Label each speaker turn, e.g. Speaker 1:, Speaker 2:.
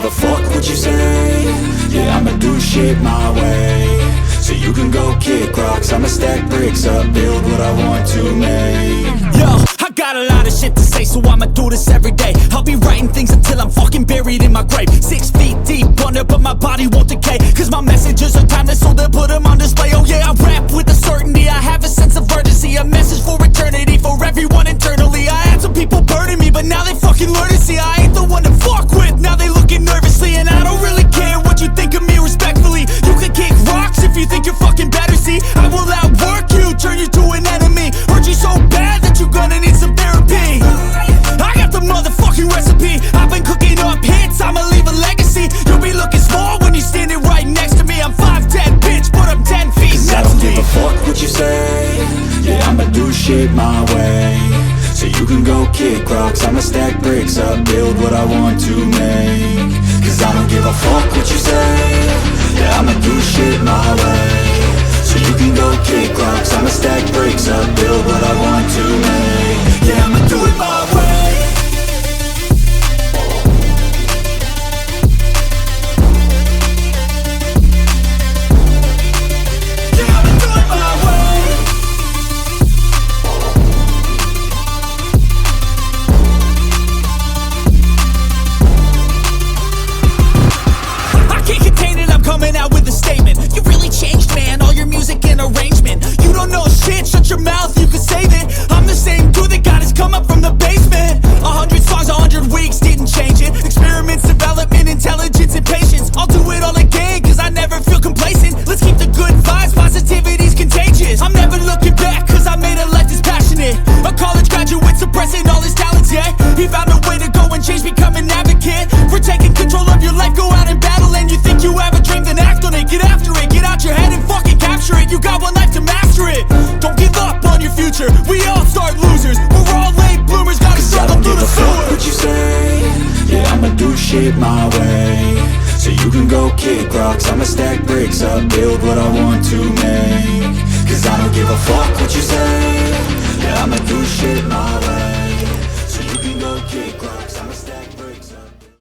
Speaker 1: a fuck what you say. Yeah, I'ma do shit my way. So you can go kick rocks, I'ma stack bricks up, build what I want to make.
Speaker 2: Yo, I got a lot of shit to say, so I'ma do this every day. I'll be writing things until I'm fucking buried in my grave. 6 feet deep under, but my body won't decay, cause my messages are timeless, so they'll put them on display. Oh yeah, I rap with a certainty, I have a sense of urgency, a message for eternity, for everyone internally. I had some people burning me, but now they fucking learn to see I ain't the one to fuck with, now they looking nervously. And I don't really care what you think of me, respectfully. You can kick rocks if you think you're fucking better, see I will outwork you, turn you to an enemy. Hurt you so bad that you're gonna need some therapy. I got the motherfucking recipe, I've been cooking up hits, I'ma leave a legacy. You'll be looking small when you're standing right next to me. I'm 5'10", bitch, but I'm 10 feet next to me.
Speaker 1: I don't give a fuck what you say. Yeah, I'ma do shit my way. So you can go kick rocks, I'ma stack bricks up, build what I want to make. Cause I don't give a fuck what you say. Yeah, I'ma do shit my way. So you can go kick rocks, I'ma stack bricks up, build what I want to make. Yeah, I'ma do it my way.
Speaker 2: Coming out with a statement. You really changed, man, all your music and arrangement. You don't know shit, shut your mouth, you can save it. I'm the same dude that got his come up from the basement. 100 songs, 100 weeks, didn't change it. Experiments, development, intelligence, and patience. I'll do it all again, cause I never feel complacent. Let's keep the good vibes, positivity's contagious. I'm never looking back, cause I made a life that's passionate. A college graduate suppressing all his talents, yeah. He found a way to go and change, become an advocate for taking control of your life, go out and battle. And you think you have a dream, then act on it, get after it, get out your head and fucking capture it. You got one life to master it. Don't give up on your future, we all start losers. We're all late bloomers, gotta struggle through the sewer.
Speaker 1: I don't give a fuck what you say. Yeah, I'ma do shit my way. So you can go kick rocks, I'ma stack bricks up, build what I want to make. Cause I don't give a fuck what you say.